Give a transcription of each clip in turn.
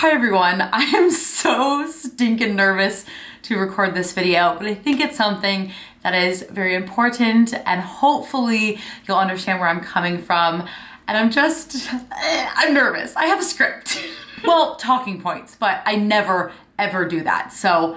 Hi everyone, I am so stinking nervous to record this video, but I think it's something that is very important and hopefully you'll understand where I'm coming from. And I'm nervous. I have a script. Well, talking points, but I never ever do that. So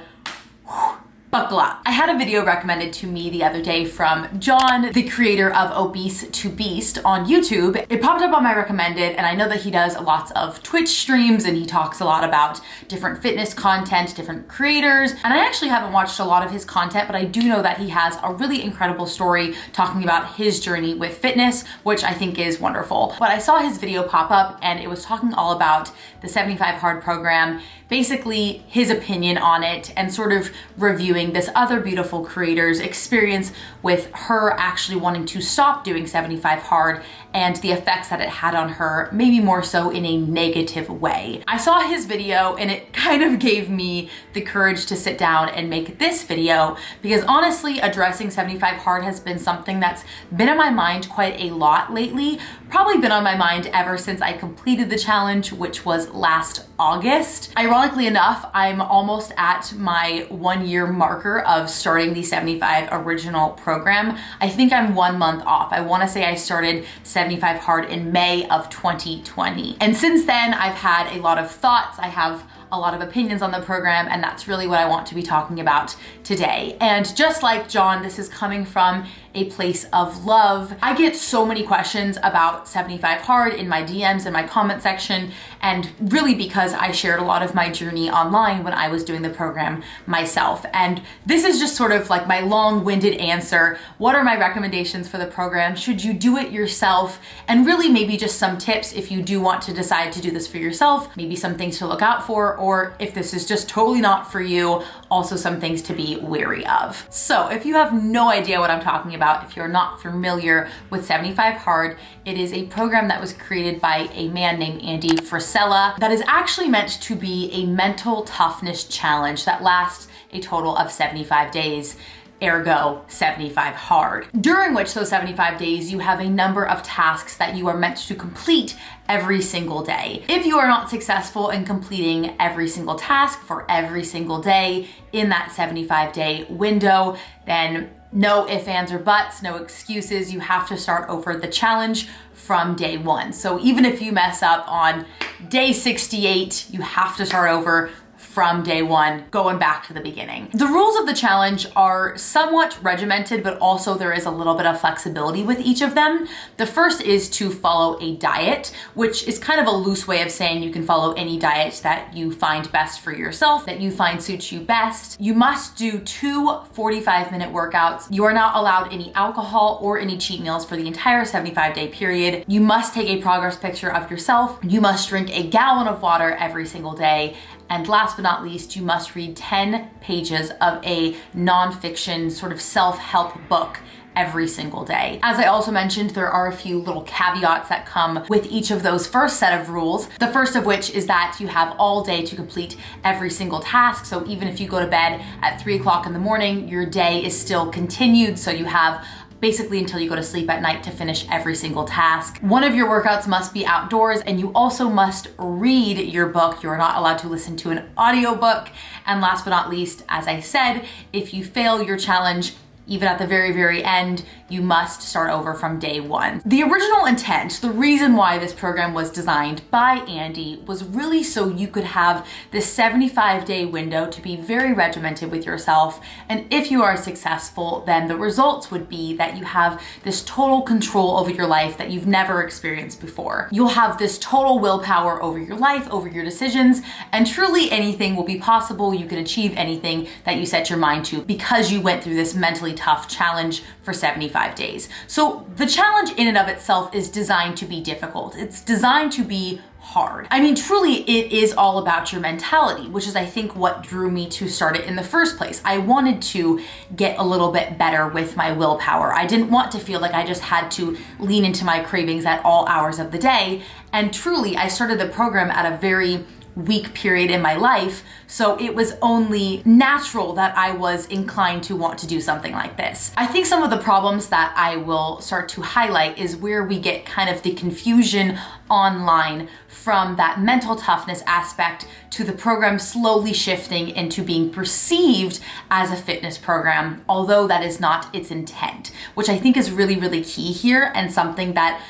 buckle up. I had a video recommended to me the other day from John, the creator of Obese to Beast on YouTube. It popped up on my recommended, and I know that he does lots of Twitch streams and he talks a lot about different fitness content, different creators. And I actually haven't watched a lot of his content, but I do know that he has a really incredible story talking about his journey with fitness, which I think is wonderful. But I saw his video pop up and it was talking all about the 75 Hard program, basically his opinion on it and sort of reviewing this other beautiful creator's experience with her actually wanting to stop doing 75 Hard and the effects that it had on her, maybe more so in a negative way. I saw his video and it kind of gave me the courage to sit down and make this video because honestly, addressing 75 Hard has been something that's been on my mind quite a lot lately, probably been on my mind ever since I completed the challenge, which was last August. Ironically enough, I'm almost at my 1 year marker of starting the 75 original program. I think I'm 1 month off. I wanna say I started 75 Hard in May of 2020. And since then, I've had a lot of thoughts. I have a lot of opinions on the program, and that's really what I want to be talking about today. And just like John, this is coming from a place of love. I get so many questions about 75 Hard in my DMs and my comment section, and really because I shared a lot of my journey online when I was doing the program myself. And this is just sort of like my long-winded answer. What are my recommendations for the program? Should you do it yourself? And really maybe just some tips if you do want to decide to do this for yourself, maybe some things to look out for, or if this is just totally not for you, also some things to be wary of. So if you have no idea what I'm talking about, if you're not familiar with 75 Hard, it is a program that was created by a man named Andy Frisella that is actually meant to be a mental toughness challenge that lasts a total of 75 days. Ergo 75 Hard, during which those 75 days you have a number of tasks that you are meant to complete every single day. If you are not successful in completing every single task for every single day in that 75-day window, then no ifs, ands, or buts, no excuses. You have to start over the challenge from day one. So even if you mess up on day 68, you have to start over from day one, going back to the beginning. The rules of the challenge are somewhat regimented, but also there is a little bit of flexibility with each of them. The first is to follow a diet, which is kind of a loose way of saying you can follow any diet that you find best for yourself, that you find suits you best. You must do 2 45-minute workouts. You are not allowed any alcohol or any cheat meals for the entire 75-day period. You must take a progress picture of yourself. You must drink a gallon of water every single day. And last but not least, you must read 10 pages of a nonfiction sort of self-help book every single day. As I also mentioned, there are a few little caveats that come with each of those first set of rules. The first of which is that you have all day to complete every single task. So even if you go to bed at 3 o'clock in the morning, your day is still continued. So you have basically until you go to sleep at night to finish every single task. One of your workouts must be outdoors, and you also must read your book. You are not allowed to listen to an audiobook. And last but not least, as I said, if you fail your challenge, even at the very, very end, you must start over from day one. The original intent, the reason why this program was designed by Andy, was really so you could have this 75-day window to be very regimented with yourself. And if you are successful, then the results would be that you have this total control over your life that you've never experienced before. You'll have this total willpower over your life, over your decisions, and truly anything will be possible. You can achieve anything that you set your mind to because you went through this mentally tough challenge for 75 days. So the challenge in and of itself is designed to be difficult. It's designed to be hard. I mean, truly, it is all about your mentality, which is, I think, what drew me to start it in the first place. I wanted to get a little bit better with my willpower. I didn't want to feel like I just had to lean into my cravings at all hours of the day. And truly, I started the program at a very weak period in my life. So it was only natural that I was inclined to want to do something like this. I think some of the problems that I will start to highlight is where we get kind of the confusion online from that mental toughness aspect to the program slowly shifting into being perceived as a fitness program, although that is not its intent, which I think is really, really key here, and something that,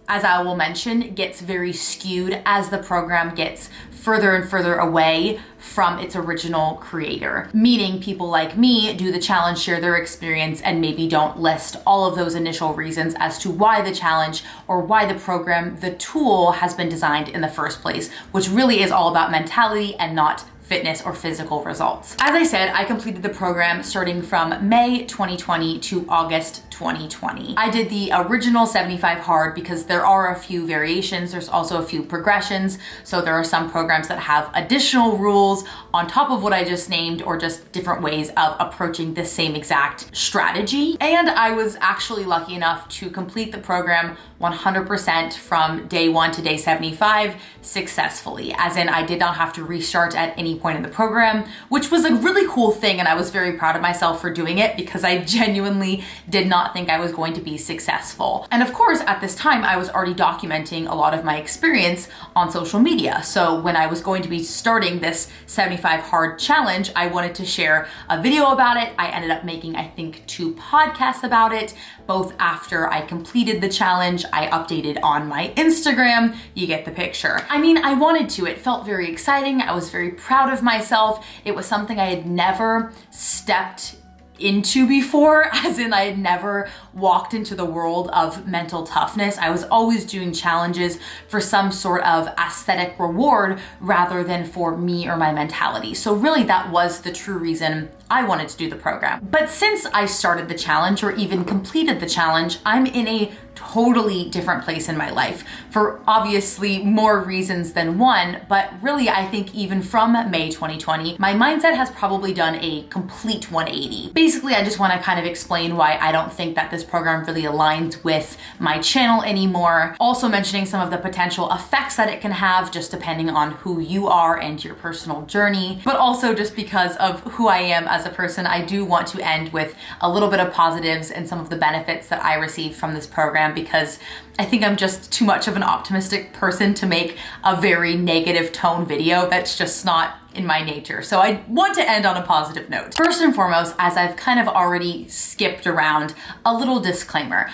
as I will mention, gets very skewed as the program gets further and further away from its original creator. Meaning people like me do the challenge, share their experience, and maybe don't list all of those initial reasons as to why the challenge or why the program, the tool, has been designed in the first place, which really is all about mentality and not fitness or physical results. As I said, I completed the program starting from May 2020 to August 2020. I did the original 75 hard because there are a few variations. There's also a few progressions. So there are some programs that have additional rules on top of what I just named, or just different ways of approaching the same exact strategy. And I was actually lucky enough to complete the program 100% from day 1 to day 75 successfully, as in I did not have to restart at any point in the program, which was a really cool thing, and I was very proud of myself for doing it because I genuinely did not think I was going to be successful. And of course, at this time, I was already documenting a lot of my experience on social media. So when I was going to be starting this 75 hard challenge, I wanted to share a video about it. I ended up making, I think, 2 podcasts about it, both after I completed the challenge. I updated on my Instagram. You get the picture. I mean, I wanted to. It felt very exciting. I was very proud of myself. It was something I had never stepped into before, as in I had never walked into the world of mental toughness. I was always doing challenges for some sort of aesthetic reward rather than for me or my mentality. So really that was the true reason I wanted to do the program. But since I started the challenge, or even completed the challenge, I'm in a totally different place in my life for obviously more reasons than one, but really I think even from May 2020, my mindset has probably done a complete 180. Basically, I just want to kind of explain why I don't think that this program really aligns with my channel anymore. Also mentioning some of the potential effects that it can have just depending on who you are and your personal journey, but also just because of who I am as a person, I do want to end with a little bit of positives and some of the benefits that I received from this program, because I think I'm just too much of an optimistic person to make a very negative tone video. That's just not in my nature. So I want to end on a positive note. First and foremost, as I've kind of already skipped around, a little disclaimer.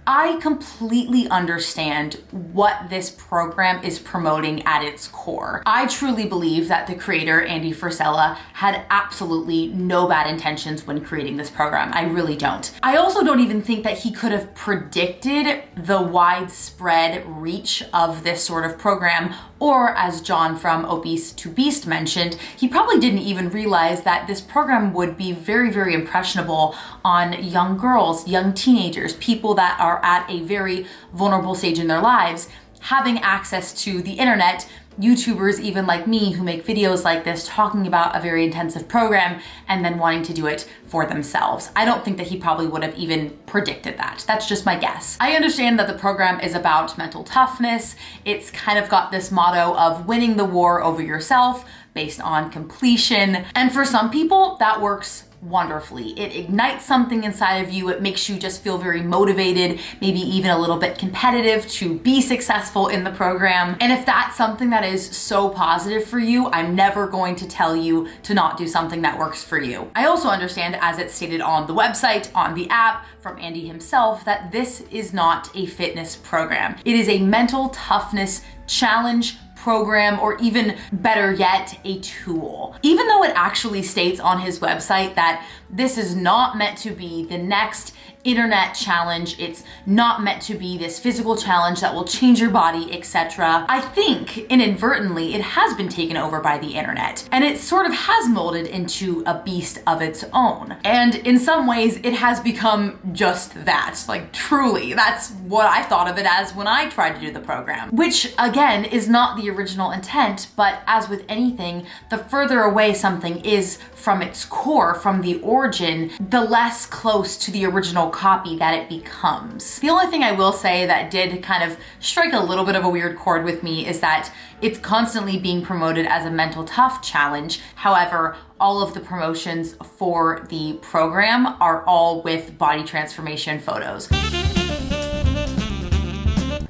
I completely understand what this program is promoting at its core. I truly believe that the creator, Andy Frisella, had absolutely no bad intentions when creating this program. I really don't. I also don't even think that he could have predicted the widespread reach of this sort of program, or as John from Obese to Beast mentioned, he probably didn't even realize that this program would be very, very impressionable on young girls, young teenagers, people that are at a very vulnerable stage in their lives, having access to the internet, YouTubers even like me who make videos like this talking about a very intensive program and then wanting to do it for themselves. I don't think that he probably would have even predicted that. That's just my guess. I understand that the program is about mental toughness. It's kind of got this motto of winning the war over yourself based on completion. And for some people, that works wonderfully. It ignites something inside of you. It makes you just feel very motivated, maybe even a little bit competitive to be successful in the program. And if that's something that is so positive for you, I'm never going to tell you to not do something that works for you. I also understand, as it's stated on the website, on the app, from Andy himself, that this is not a fitness program. It is a mental toughness challenge program, or even better yet, a tool. Even though it actually states on his website that this is not meant to be the next internet challenge, it's not meant to be this physical challenge that will change your body, etc. I think inadvertently it has been taken over by the internet, and it sort of has molded into a beast of its own. And in some ways it has become just that. Like, truly, that's what I thought of it as when I tried to do the program, which again is not the original intent. But as with anything, the further away something is from its core, from the origin, the less close to the original copy that it becomes. The only thing I will say that did kind of strike a little bit of a weird chord with me is that it's constantly being promoted as a mental tough challenge. However, all of the promotions for the program are all with body transformation photos,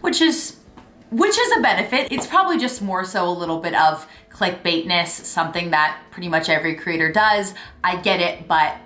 which is a benefit. It's probably just more so a little bit of clickbaitness, something that pretty much every creator does. I get it, but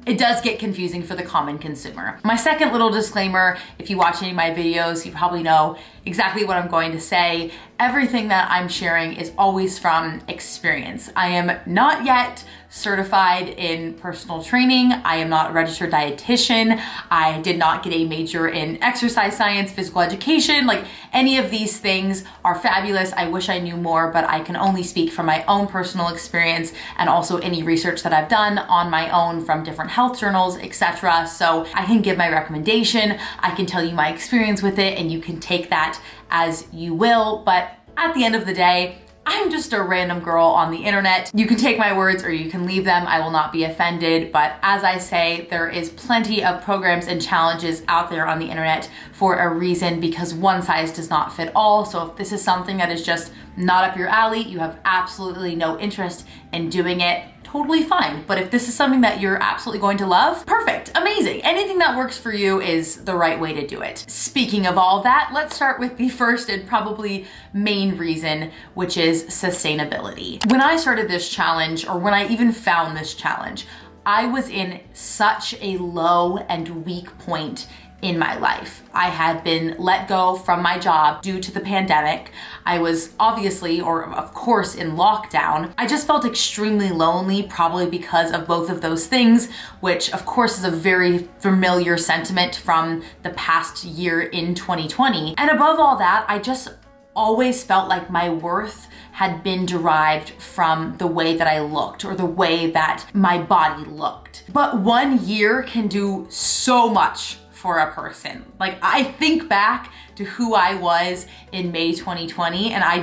it does get confusing for the common consumer. My second little disclaimer, if you watch any of my videos, you probably know exactly what I'm going to say. Everything that I'm sharing is always from experience. I am not yet certified in personal training. I am not a registered dietitian. I did not get a major in exercise science, physical education. Like, any of these things are fabulous. I wish I knew more, but I can only speak from my own personal experience and also any research that I've done on my own from different health journals, etc. So I can give my recommendation, I can tell you my experience with it, and you can take that as you will. But at the end of the day, I'm just a random girl on the internet. You can take my words or you can leave them. I will not be offended. But as I say, there is plenty of programs and challenges out there on the internet for a reason, because one size does not fit all. So if this is something that is just not up your alley, you have absolutely no interest in doing it, totally fine. But if this is something that you're absolutely going to love, perfect, amazing. Anything that works for you is the right way to do it. Speaking of all that, let's start with the first and probably main reason, which is sustainability. When I started this challenge, or when I even found this challenge, I was in such a low and weak point in my life. I had been let go from my job due to the pandemic. I was obviously, or of course, in lockdown. I just felt extremely lonely, probably because of both of those things, which of course is a very familiar sentiment from the past year in 2020. And above all that, I just always felt like my worth had been derived from the way that I looked or the way that my body looked. But 1 year can do so much for a person. Like, I think back to who I was in May 2020 and I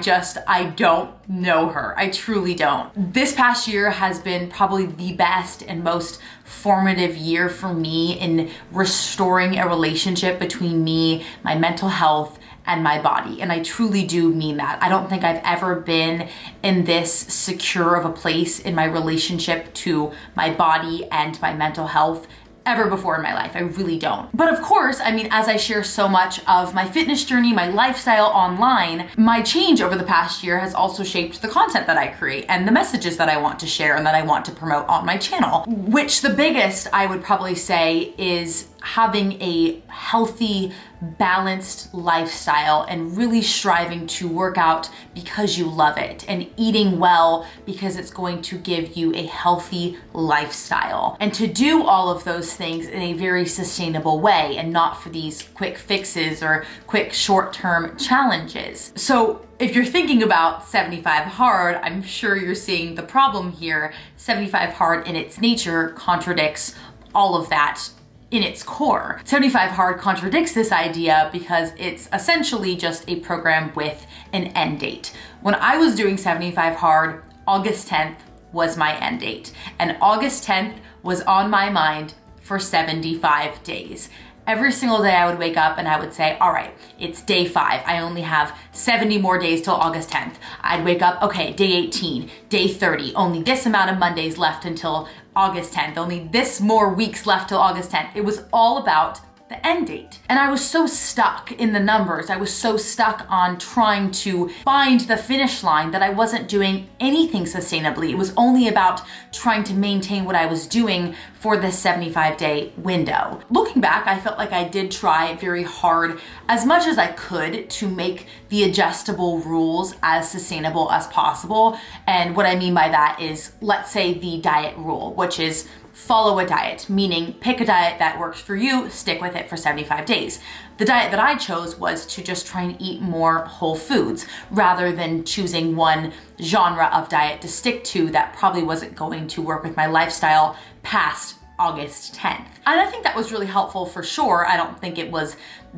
don't know her. I truly don't. This past year has been probably the best and most formative year for me in restoring a relationship between me, my mental health, and my body. And I truly do mean that. I don't think I've ever been in this secure of a place in my relationship to my body and my mental health ever before in my life. I really don't. But of course, I mean, as I share so much of my fitness journey, my lifestyle online, my change over the past year has also shaped the content that I create and the messages that I want to share and that I want to promote on my channel. Which the biggest, I would probably say, is having a healthy, balanced lifestyle and really striving to work out because you love it and eating well because it's going to give you a healthy lifestyle. And to do all of those things in a very sustainable way and not for these quick fixes or quick short-term challenges. So if you're thinking about 75 hard, I'm sure you're seeing the problem here. 75 hard in its nature contradicts all of that in its core. 75 hard contradicts this idea because it's essentially just a program with an end date. When I was doing 75 hard, August 10th was my end date, and August 10th was on my mind for 75 days. Every single day I would wake up and I would say, all right, it's day 5. I only have 70 more days till August 10th. I'd wake up, okay, day 18, day 30, only this amount of Mondays left until August 10th, only this more weeks left till August 10th. It was all about the end date. And I was so stuck in the numbers. I was so stuck on trying to find the finish line that I wasn't doing anything sustainably. It was only about trying to maintain what I was doing for this 75-day window. Looking back, I felt like I did try very hard as much as I could to make the adjustable rules as sustainable as possible. And what I mean by that is, let's say the diet rule, which is follow a diet, meaning pick a diet that works for you, stick with it for 75 days. The diet that I chose was to just try and eat more whole foods rather than choosing one genre of diet to stick to that probably wasn't going to work with my lifestyle past August 10th. And I think that was really helpful for sure. I don't think it was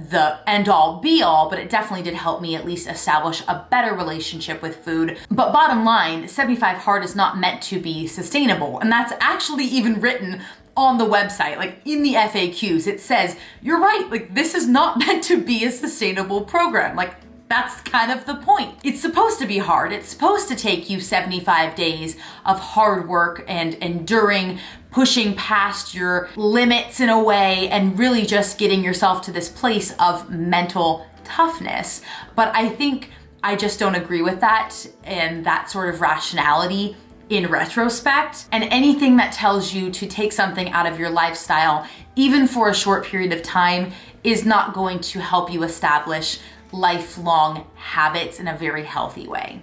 the end all be all, but it definitely did help me at least establish a better relationship with food. But bottom line, 75 hard is not meant to be sustainable. And that's actually even written on the website, like in the FAQs, it says, you're right, like this is not meant to be a sustainable program. Like that's kind of the point. It's supposed to be hard. It's supposed to take you 75 days of hard work and enduring, pushing past your limits in a way, and really just getting yourself to this place of mental toughness. But I think I just don't agree with that and that sort of rationality in retrospect. And anything that tells you to take something out of your lifestyle, even for a short period of time, is not going to help you establish lifelong habits in a very healthy way.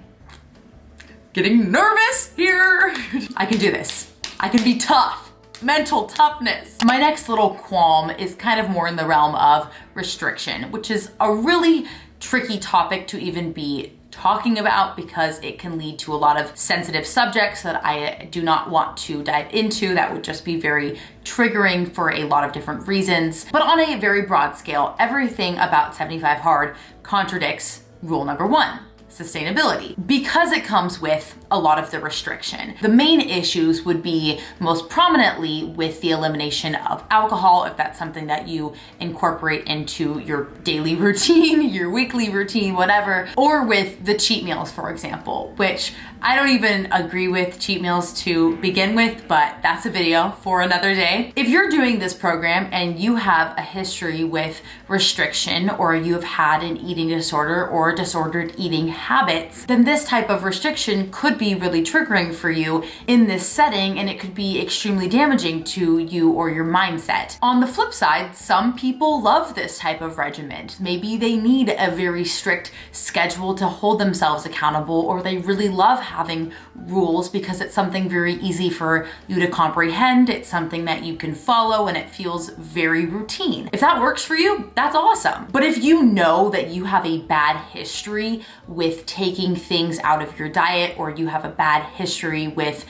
Getting nervous here. I can do this. I can be tough. Mental toughness. My next little qualm is kind of more in the realm of restriction, which is a really tricky topic to even be talking about because it can lead to a lot of sensitive subjects that I do not want to dive into. That would just be very triggering for a lot of different reasons. But on a very broad scale, everything about 75 Hard contradicts rule number 1. Sustainability, because it comes with a lot of the restriction. The main issues would be most prominently with the elimination of alcohol, if that's something that you incorporate into your daily routine, your weekly routine, whatever, or with the cheat meals, for example, which I don't even agree with cheat meals to begin with, but that's a video for another day. If you're doing this program and you have a history with restriction, or you have had an eating disorder or disordered eating habits, then this type of restriction could be really triggering for you in this setting, and it could be extremely damaging to you or your mindset. On the flip side, some people love this type of regimen. Maybe they need a very strict schedule to hold themselves accountable, or they really love having rules because it's something very easy for you to comprehend. It's something that you can follow and it feels very routine. If that works for you, that's awesome. But if you know that you have a bad history with taking things out of your diet, or you have a bad history with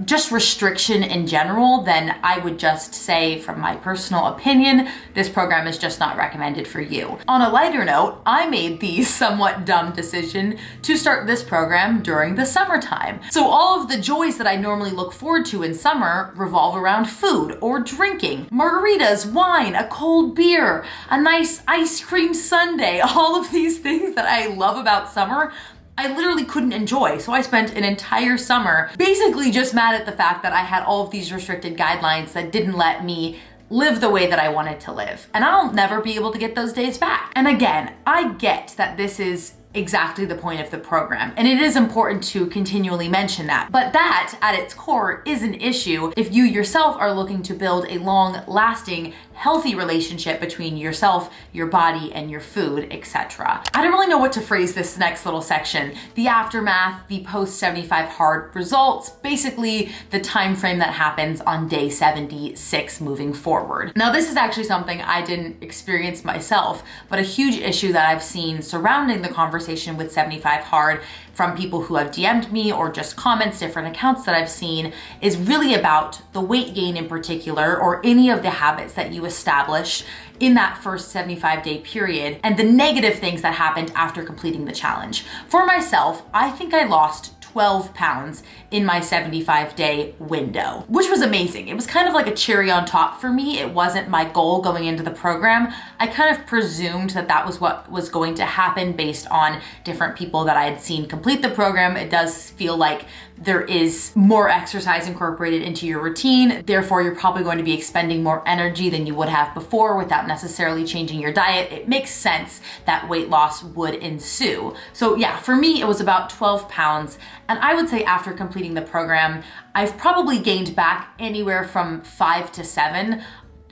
just restriction in general, then I would just say, from my personal opinion, this program is just not recommended for you. On a lighter note, I made the somewhat dumb decision to start this program during the summertime. So all of the joys that I normally look forward to in summer revolve around food or drinking. Margaritas, wine, a cold beer, a nice ice cream sundae, all of these things that I love about summer, I literally couldn't enjoy. So I spent an entire summer basically just mad at the fact that I had all of these restricted guidelines that didn't let me live the way that I wanted to live. And I'll never be able to get those days back. And again, I get that this is exactly the point of the program, and it is important to continually mention that. But that, at its core, is an issue if you yourself are looking to build a long-lasting, healthy relationship between yourself, your body, and your food, etc. I don't really know what to phrase this next little section. The aftermath, the post 75 Hard results, basically the time frame that happens on day 76 moving forward. Now, this is actually something I didn't experience myself, but a huge issue that I've seen surrounding the conversation with 75 Hard from people who have DM'd me or just comments, different accounts that I've seen, is really about the weight gain in particular, or any of the habits that you establish in that first 75-day period, and the negative things that happened after completing the challenge. For myself, I think I lost 12 pounds in my 75-day window, which was amazing. It was kind of like a cherry on top for me. It wasn't my goal going into the program. I kind of presumed that that was what was going to happen based on different people that I had seen complete the program. It does feel like there is more exercise incorporated into your routine. Therefore, you're probably going to be expending more energy than you would have before without necessarily changing your diet. It makes sense that weight loss would ensue. So yeah, for me, it was about 12 pounds. And I would say after completing the program, I've probably gained back anywhere from 5 to 7.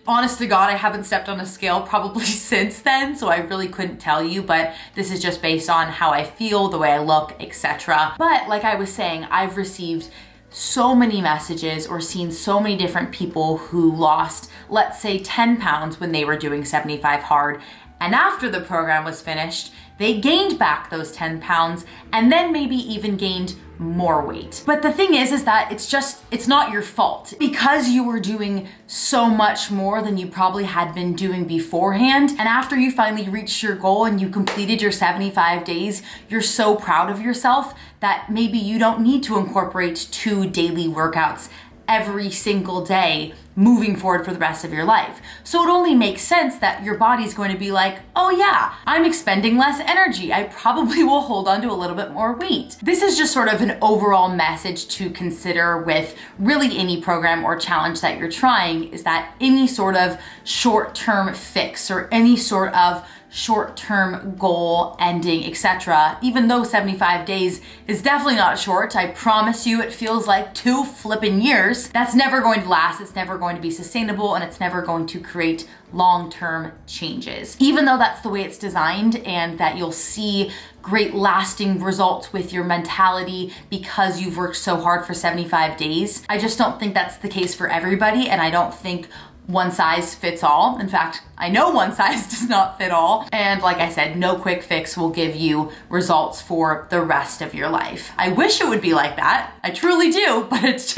Honest to God, I haven't stepped on a scale probably since then, so I really couldn't tell you, but this is just based on how I feel, the way I look, etc. But like I was saying, I've received so many messages or seen so many different people who lost, let's say 10 pounds when they were doing 75 Hard, and after the program was finished, they gained back those 10 pounds and then maybe even gained more weight. But the thing is that it's not your fault. Because you were doing so much more than you probably had been doing beforehand, and after you finally reached your goal and you completed your 75 days, you're so proud of yourself that maybe you don't need to incorporate 2 daily workouts every single day moving forward for the rest of your life. So it only makes sense that your body's going to be like, oh yeah, I'm expending less energy. I probably will hold on to a little bit more weight. This is just sort of an overall message to consider with really any program or challenge that you're trying, is that any sort of short-term fix or any sort of short-term goal ending, etc. Even though 75 days is definitely not short, I promise you it feels like 2 flippin' years. That's never going to last, it's never going to be sustainable, and it's never going to create long-term changes. Even though that's the way it's designed and that you'll see great lasting results with your mentality because you've worked so hard for 75 days, I just don't think that's the case for everybody, and I don't think one size fits all. In fact, I know one size does not fit all. And like I said, no quick fix will give you results for the rest of your life. I wish it would be like that. I truly do, but it's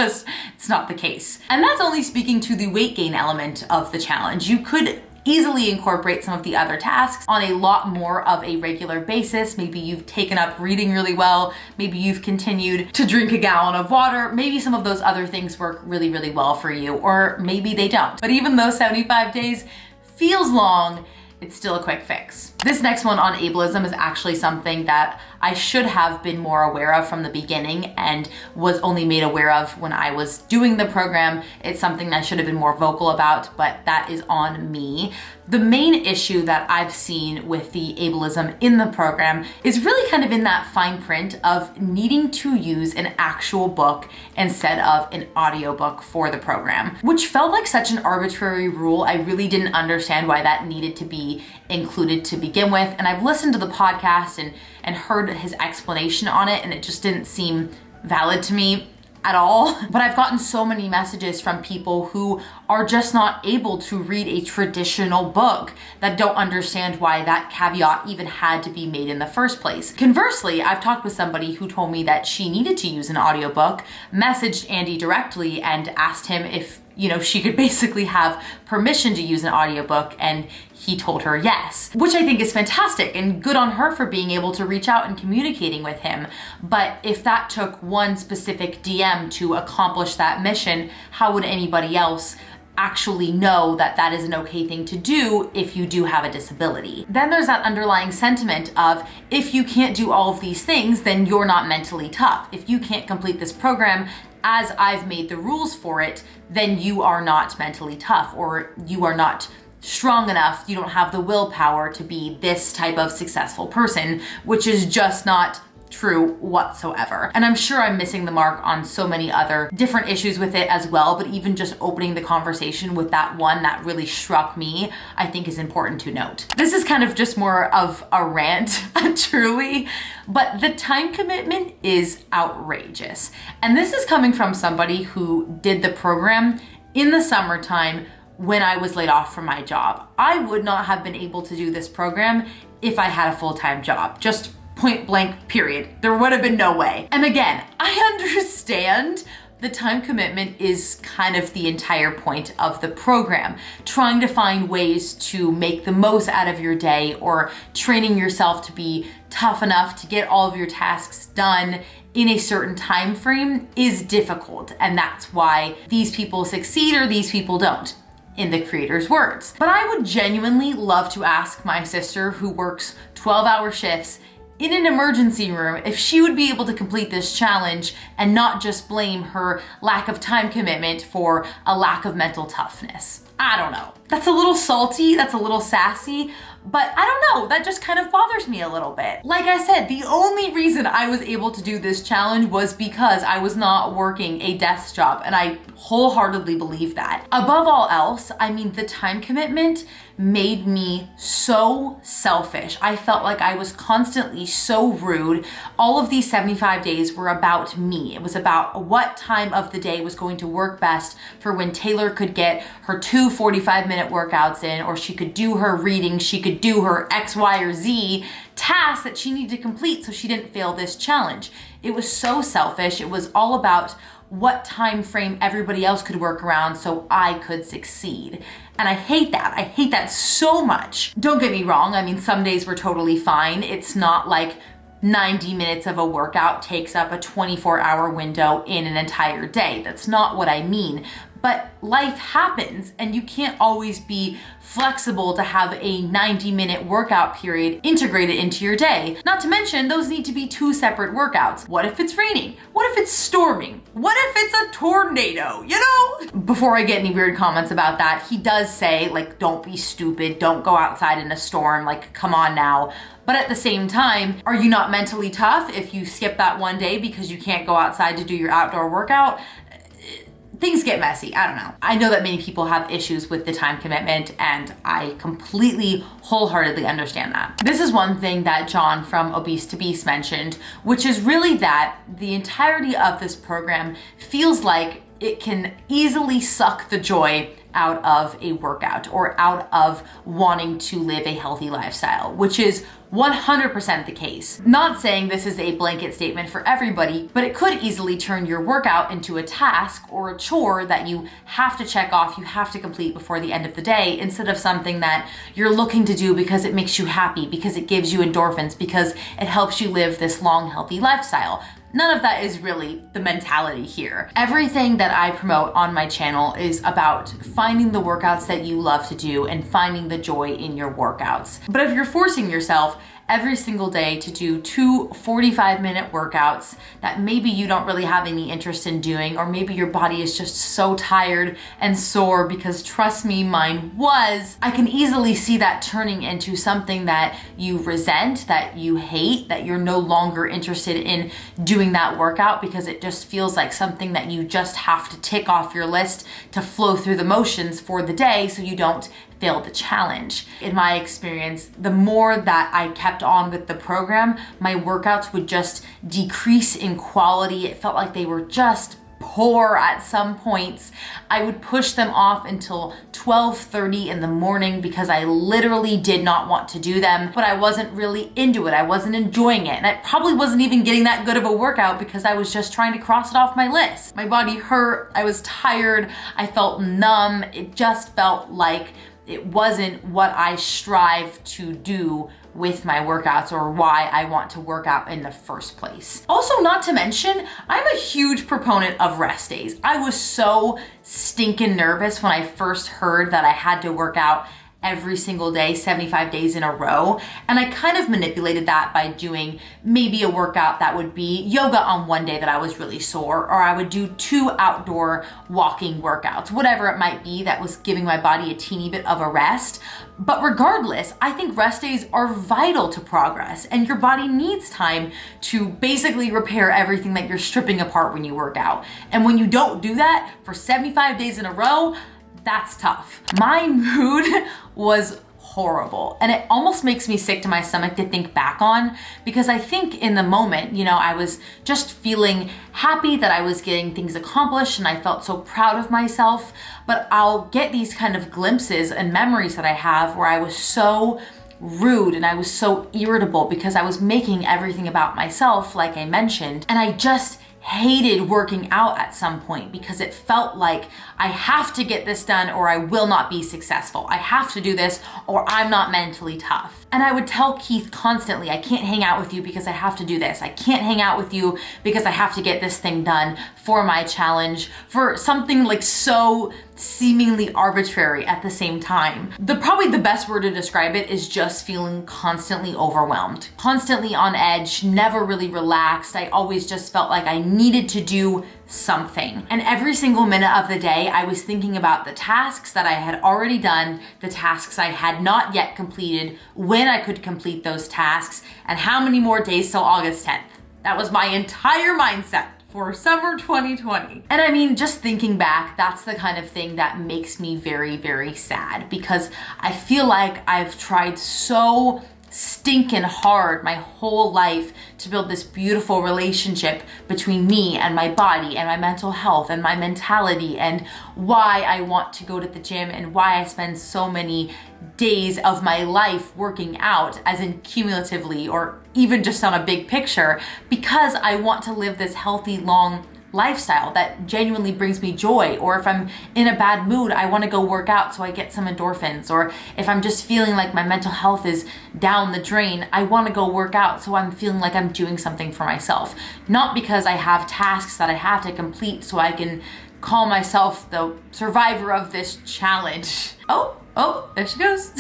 not the case. And that's only speaking to the weight gain element of the challenge. You could easily incorporate some of the other tasks on a lot more of a regular basis. Maybe you've taken up reading really well. Maybe you've continued to drink a gallon of water. Maybe some of those other things work really, really well for you, or maybe they don't. But even though 75 days feels long, it's still a quick fix. This next one on ableism is actually something that I should have been more aware of from the beginning and was only made aware of when I was doing the program. It's something that I should have been more vocal about, but that is on me. The main issue that I've seen with the ableism in the program is really kind of in that fine print of needing to use an actual book instead of an audiobook for the program, which felt like such an arbitrary rule. I really didn't understand why that needed to be included to begin with. And I've listened to the podcast and heard his explanation on it, and it just didn't seem valid to me at all. But I've gotten so many messages from people who are just not able to read a traditional book that don't understand why that caveat even had to be made in the first place. Conversely, I've talked with somebody who told me that she needed to use an audiobook, messaged Andy directly and asked him if she could basically have permission to use an audiobook, and he told her yes, which I think is fantastic and good on her for being able to reach out and communicating with him. But if that took one specific DM to accomplish that mission, how would anybody else actually know that that is an okay thing to do if you do have a disability? Then there's that underlying sentiment of, if you can't do all of these things, then you're not mentally tough. If you can't complete this program as I've made the rules for it, then you are not mentally tough, or you are not strong enough, you don't have the willpower to be this type of successful person, which is just not true whatsoever. And I'm sure I'm missing the mark on so many other different issues with it as well, but even just opening the conversation with that one that really struck me, I think is important to note. This is kind of just more of a rant, truly, but the time commitment is outrageous. And this is coming from somebody who did the program in the summertime when I was laid off from my job. I would not have been able to do this program if I had a full-time job. Just point blank, period. There would have been no way. And again, I understand the time commitment is kind of the entire point of the program. Trying to find ways to make the most out of your day, or training yourself to be tough enough to get all of your tasks done in a certain time frame is difficult. And that's why these people succeed or these people don't, in the creator's words. But I would genuinely love to ask my sister, who works 12-hour shifts in an emergency room, if she would be able to complete this challenge and not just blame her lack of time commitment for a lack of mental toughness. I don't know. That's a little salty, that's a little sassy, but I don't know, that just kind of bothers me a little bit. Like I said, the only reason I was able to do this challenge was because I was not working a desk job, and I wholeheartedly believe that. Above all else, I mean, the time commitment made me so selfish. I felt like I was constantly so rude. All of these 75 days were about me. It was about what time of the day was going to work best for when Taylor could get her 2 45-minute workouts in, or she could do her reading, she could do her X, Y, or Z tasks that she needed to complete so she didn't fail this challenge. It was so selfish. It was all about what time frame everybody else could work around so I could succeed. And I hate that. I hate that so much. Don't get me wrong. I mean, some days were totally fine. It's not like 90 minutes of a workout takes up a 24-hour window in an entire day. That's not what I mean. But life happens and you can't always be flexible to have a 90-minute workout period integrated into your day. Not to mention, those need to be two separate workouts. What if it's raining? What if it's storming? What if it's a tornado, you know? Before I get any weird comments about that, he does say, like, don't be stupid, don't go outside in a storm, like, come on now. But at the same time, are you not mentally tough if you skip that one day because you can't go outside to do your outdoor workout? Things get messy, I don't know. I know that many people have issues with the time commitment and I completely, wholeheartedly understand that. This is one thing that John from Obese to Beast mentioned, which is really that the entirety of this program feels like it can easily suck the joy out of a workout or out of wanting to live a healthy lifestyle, which is 100% the case. Not saying this is a blanket statement for everybody, but it could easily turn your workout into a task or a chore that you have to check off, you have to complete before the end of the day, instead of something that you're looking to do because it makes you happy, because it gives you endorphins, because it helps you live this long, healthy lifestyle. None of that is really the mentality here. Everything that I promote on my channel is about finding the workouts that you love to do and finding the joy in your workouts. But if you're forcing yourself every single day to do two 45-minute workouts that maybe you don't really have any interest in doing, or maybe your body is just so tired and sore, because trust me, mine was, I can easily see that turning into something that you resent, that you hate, that you're no longer interested in doing that workout because it just feels like something that you just have to tick off your list to flow through the motions for the day so you don't fail the challenge. In my experience, the more that I kept on with the program, my workouts would just decrease in quality. It felt like they were just poor at some points. I would push them off until 12:30 in the morning because I literally did not want to do them, but I wasn't really into it. I wasn't enjoying it. And I probably wasn't even getting that good of a workout because I was just trying to cross it off my list. My body hurt. I was tired. I felt numb. It just felt like it wasn't what I strive to do with my workouts or why I want to work out in the first place. Also, not to mention, I'm a huge proponent of rest days. I was so stinking nervous when I first heard that I had to work out every single day, 75 days in a row. And I kind of manipulated that by doing maybe a workout that would be yoga on one day that I was really sore, or I would do 2 outdoor walking workouts, whatever it might be that was giving my body a teeny bit of a rest. But regardless, I think rest days are vital to progress, and your body needs time to basically repair everything that you're stripping apart when you work out. And when you don't do that for 75 days in a row, that's tough. My mood was horrible, and it almost makes me sick to my stomach to think back on, because I think in the moment, you know, I was just feeling happy that I was getting things accomplished and I felt so proud of myself. But I'll get these kind of glimpses and memories that I have where I was so rude and I was so irritable because I was making everything about myself, like I mentioned, and I just hated working out at some point because it felt like I have to get this done or I will not be successful. I have to do this or I'm not mentally tough. And I would tell Keith constantly, I can't hang out with you because I have to do this. I can't hang out with you because I have to get this thing done for my challenge, for something like so seemingly arbitrary at the same time. Probably the best word to describe it is just feeling constantly overwhelmed, constantly on edge, never really relaxed. I always just felt like I needed to do something. And every single minute of the day, I was thinking about the tasks that I had already done, the tasks I had not yet completed, when I could complete those tasks, and how many more days till August 10th. That was my entire mindset for summer 2020. And I mean, just thinking back, that's the kind of thing that makes me very, very sad, because I feel like I've tried so stinking hard my whole life to build this beautiful relationship between me and my body and my mental health and my mentality, and why I want to go to the gym and why I spend so many days of my life working out, as in cumulatively or even just on a big picture, because I want to live this healthy, long, lifestyle that genuinely brings me joy. Or if I'm in a bad mood, I want to go work out so I get some endorphins. Or if I'm just feeling like my mental health is down the drain, I want to go work out so I'm feeling like I'm doing something for myself. Not because I have tasks that I have to complete so I can call myself the survivor of this challenge. Oh, there she goes.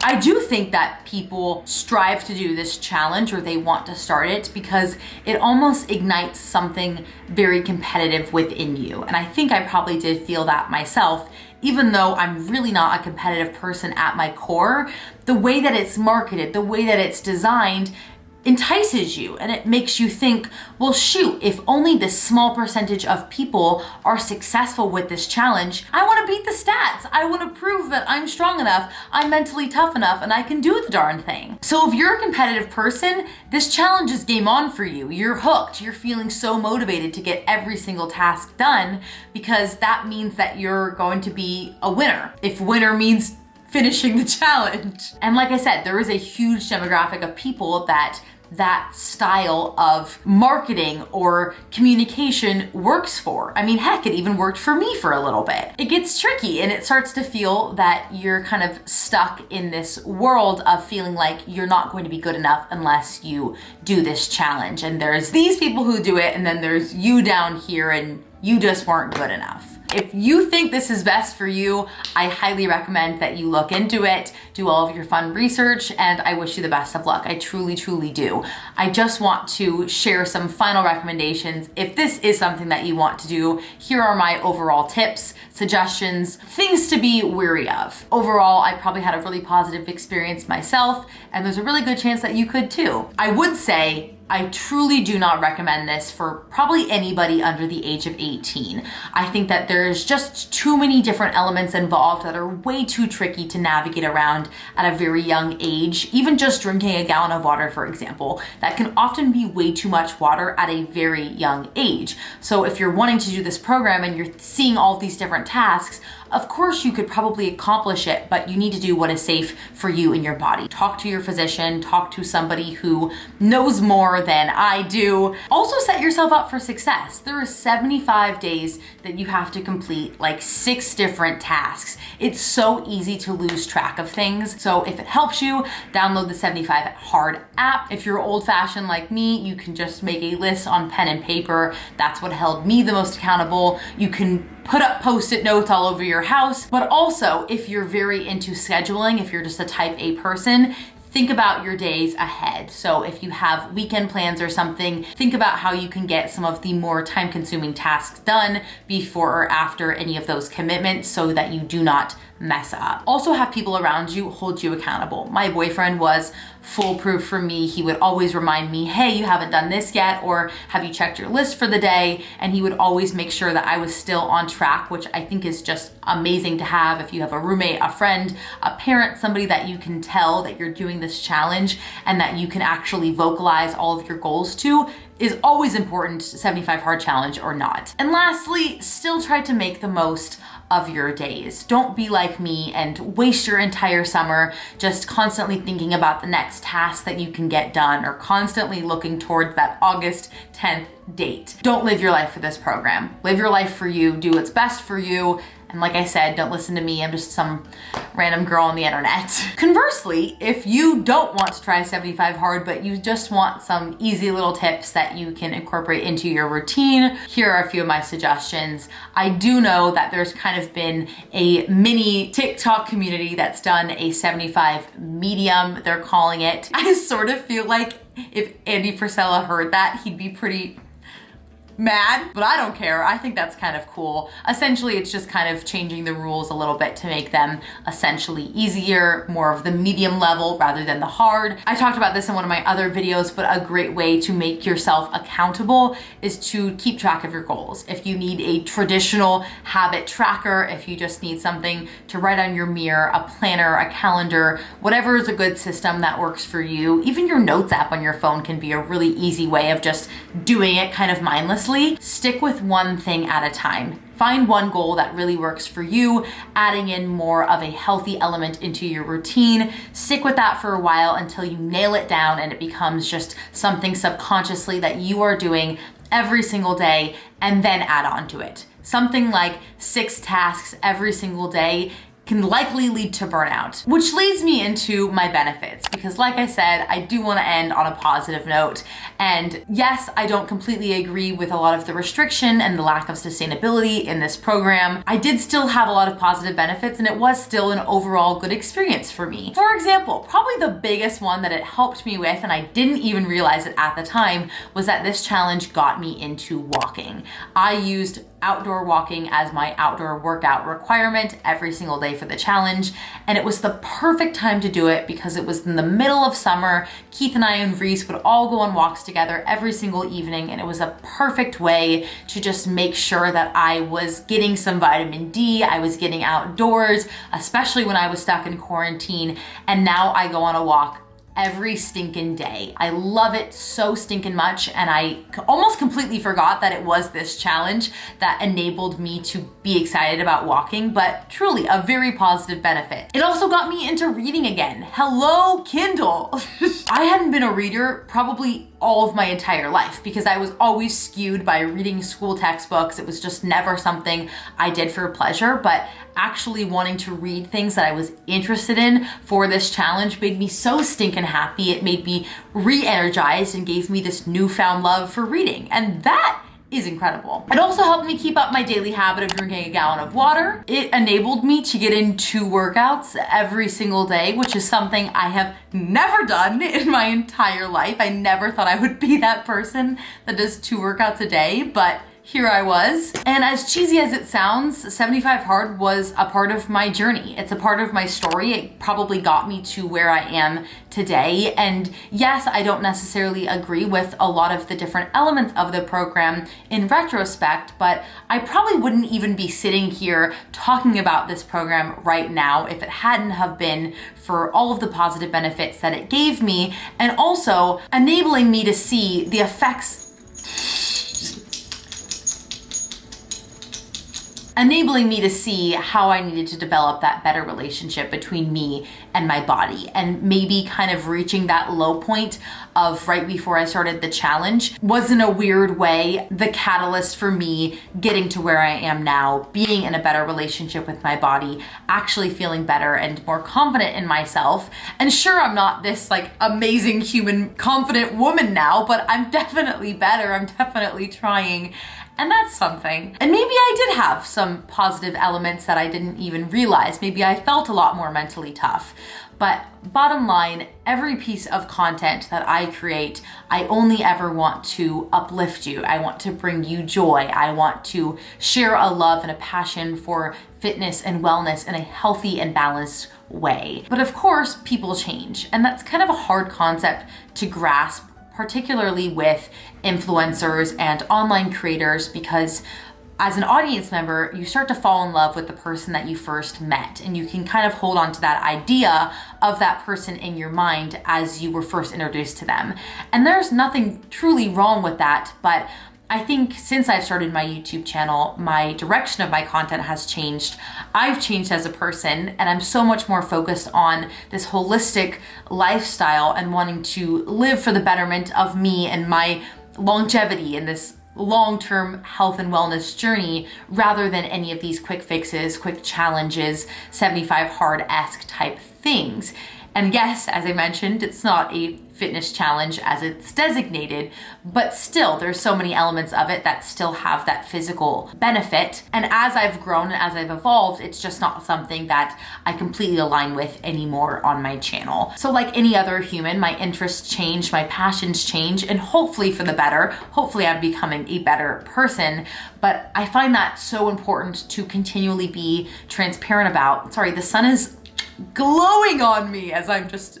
I do think that people strive to do this challenge, or they want to start it, because it almost ignites something very competitive within you. And I think I probably did feel that myself, even though I'm really not a competitive person at my core. The way that it's marketed, the way that it's designed, entices you, and it makes you think, well, shoot, if only this small percentage of people are successful with this challenge, I want to beat the stats. I want to prove that I'm strong enough, I'm mentally tough enough, and I can do the darn thing. So if you're a competitive person, this challenge is game on for you. You're hooked. You're feeling so motivated to get every single task done, because that means that you're going to be a winner. If winner means finishing the challenge. And like I said, there is a huge demographic of people that style of marketing or communication works for. I mean, heck, it even worked for me for a little bit. It gets tricky, and it starts to feel that you're kind of stuck in this world of feeling like you're not going to be good enough unless you do this challenge. And there's these people who do it, and then there's you down here, and you just weren't good enough. If you think this is best for you, I highly recommend that you look into it, do all of your fun research, and I wish you the best of luck. I truly, truly do. I just want to share some final recommendations. If this is something that you want to do, here are my overall tips, suggestions, things to be wary of. Overall, I probably had a really positive experience myself, and there's a really good chance that you could too. I would say, I truly do not recommend this for probably anybody under the age of 18. I think that there's just too many different elements involved that are way too tricky to navigate around at a very young age. Even just drinking a gallon of water, for example, that can often be way too much water at a very young age. So if you're wanting to do this program and you're seeing all these different tasks, of course you could probably accomplish it, but you need to do what is safe for you and your body. Talk to your physician, talk to somebody who knows more than I do. Also set yourself up for success. There are 75 days that you have to complete like 6 different tasks. It's so easy to lose track of things. So if it helps you, download the 75 Hard app. If you're old fashioned like me, you can just make a list on pen and paper. That's what held me the most accountable. You can put up post-it notes all over your house, but also if you're very into scheduling, if you're just a type A person, think about your days ahead. So if you have weekend plans or something, think about how you can get some of the more time-consuming tasks done before or after any of those commitments so that you do not mess up. Also have people around you hold you accountable. My boyfriend was foolproof for me. He would always remind me, hey, you haven't done this yet, or have you checked your list for the day? And he would always make sure that I was still on track, which I think is just amazing to have. If you have a roommate, a friend, a parent, somebody that you can tell that you're doing this challenge and that you can actually vocalize all of your goals to, is always important, 75 Hard challenge or not. And lastly, still try to make the most of your days. Don't be like me and waste your entire summer just constantly thinking about the next task that you can get done, or constantly looking towards that August 10th date. Don't live your life for this program. Live your life for you, do what's best for you. And like I said, don't listen to me, I'm just some random girl on the internet. Conversely, if you don't want to try 75 Hard, but you just want some easy little tips that you can incorporate into your routine, here are a few of my suggestions. I do know that there's kind of been a mini TikTok community that's done a 75 medium, they're calling it. I sort of feel like if Andy Frisella heard that, he'd be pretty mad, but I don't care. I think that's kind of cool. Essentially, it's just kind of changing the rules a little bit to make them essentially easier, more of the medium level rather than the hard. I talked about this in one of my other videos, but a great way to make yourself accountable is to keep track of your goals. If you need a traditional habit tracker, if you just need something to write on your mirror, a planner, a calendar, whatever is a good system that works for you, even your notes app on your phone can be a really easy way of just doing it kind of mindlessly. Stick with one thing at a time. Find one goal that really works for you, adding in more of a healthy element into your routine. Stick with that for a while until you nail it down and it becomes just something subconsciously that you are doing every single day and then add on to it. Something like 6 tasks every single day can likely lead to burnout, which leads me into my benefits, because like I said, I do want to end on a positive note. And yes, I don't completely agree with a lot of the restriction and the lack of sustainability in this program. I did still have a lot of positive benefits, and it was still an overall good experience for me. For example, probably the biggest one that it helped me with, and I didn't even realize it at the time, was that this challenge got me into walking. I used outdoor walking as my outdoor workout requirement every single day for the challenge, and it was the perfect time to do it because it was in the middle of summer. Keith and I and Reese would all go on walks together every single evening, and it was a perfect way to just make sure that I was getting some vitamin D, I was getting outdoors, especially when I was stuck in quarantine, and now I go on a walk every stinking day. I love it so stinking much, and I almost completely forgot that it was this challenge that enabled me to be excited about walking, but truly a very positive benefit. It also got me into reading again. Hello, Kindle. I hadn't been a reader probably all of my entire life because I was always skewed by reading school textbooks. It was just never something I did for pleasure, but actually wanting to read things that I was interested in for this challenge made me so stinking happy. It made me re-energized and gave me this newfound love for reading. And that is incredible. It also helped me keep up my daily habit of drinking a gallon of water. It enabled me to get in 2 workouts every single day, which is something I have never done in my entire life. I never thought I would be that person that does 2 workouts a day, but here I was. And as cheesy as it sounds, 75 Hard was a part of my journey. It's a part of my story. It probably got me to where I am today. And yes, I don't necessarily agree with a lot of the different elements of the program in retrospect, but I probably wouldn't even be sitting here talking about this program right now if it hadn't have been for all of the positive benefits that it gave me, and also enabling me to see the effects enabling me to see how I needed to develop that better relationship between me and my body, and maybe kind of reaching that low point of right before I started the challenge was, in a weird way, the catalyst for me getting to where I am now, being in a better relationship with my body, actually feeling better and more confident in myself. And sure, I'm not this like amazing human confident woman now, but I'm definitely better. I'm definitely trying. And that's something. And maybe I did have some positive elements that I didn't even realize. Maybe I felt a lot more mentally tough. But bottom line, every piece of content that I create, I only ever want to uplift you. I want to bring you joy. I want to share a love and a passion for fitness and wellness in a healthy and balanced way. But of course, people change. And that's kind of a hard concept to grasp, particularly with influencers and online creators, because as an audience member, you start to fall in love with the person that you first met, and you can kind of hold on to that idea of that person in your mind as you were first introduced to them. And there's nothing truly wrong with that, but I think since I've started my YouTube channel, my direction of my content has changed. I've changed as a person, and I'm so much more focused on this holistic lifestyle and wanting to live for the betterment of me and my longevity in this long-term health and wellness journey, rather than any of these quick fixes, quick challenges, 75 Hard-esque type things. And yes, as I mentioned, it's not a fitness challenge as it's designated, but still there's so many elements of it that still have that physical benefit. And as I've grown and as I've evolved, it's just not something that I completely align with anymore on my channel. So like any other human, my interests change, my passions change, and hopefully for the better. Hopefully I'm becoming a better person, but I find that so important to continually be transparent about. Sorry, the sun is glowing on me as I'm just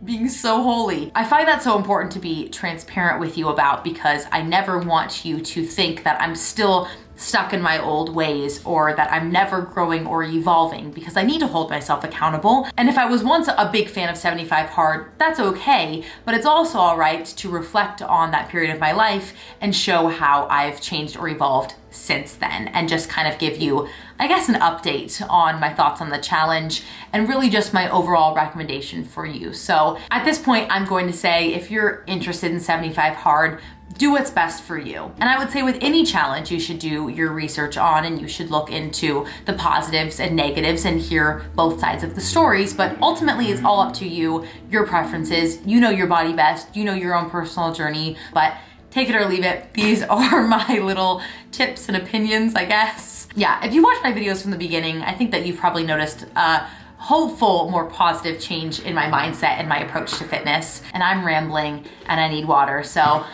being so holy. I find that so important to be transparent with you about, because I never want you to think that I'm still stuck in my old ways or that I'm never growing or evolving, because I need to hold myself accountable. And if I was once a big fan of 75 Hard, that's okay, but it's also all right to reflect on that period of my life and show how I've changed or evolved since then, and just kind of give you, I guess, an update on my thoughts on the challenge and really just my overall recommendation for you. So at this point, I'm going to say, if you're interested in 75 Hard, do what's best for you. And I would say with any challenge, you should do your research on, and you should look into the positives and negatives and hear both sides of the stories. But ultimately, it's all up to you, your preferences. You know your body best, you know your own personal journey, but take it or leave it. These are my little tips and opinions, I guess. Yeah, if you watched my videos from the beginning, I think that you've probably noticed a hopeful, more positive change in my mindset and my approach to fitness. And I'm rambling and I need water, so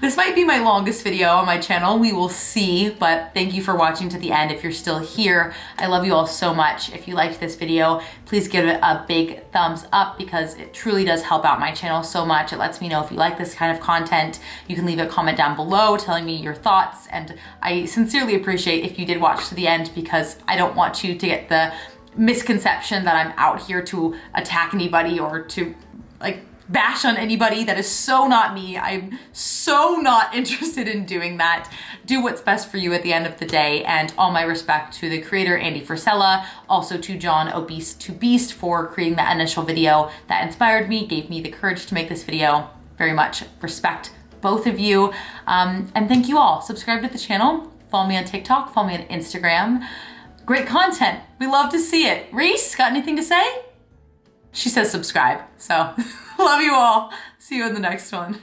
this might be my longest video on my channel. We will see, but thank you for watching to the end. If you're still here, I love you all so much. If you liked this video, please give it a big thumbs up because it truly does help out my channel so much. It lets me know if you like this kind of content. You can leave a comment down below telling me your thoughts, and I sincerely appreciate if you did watch to the end because I don't want you to get the misconception that I'm out here to attack anybody or to bash on anybody. That is so not me. I'm so not interested in doing that. Do what's best for you at the end of the day, and all my respect to the creator Andy Frisella, also to John Obese to Beast for creating that initial video that inspired me, gave me the courage to make this video. Very much respect both of you. And thank you all. Subscribe to the channel, follow me on TikTok, follow me on Instagram. Great content. We love to see it. Reese, got anything to say? She says subscribe, so love you all. See you in the next one.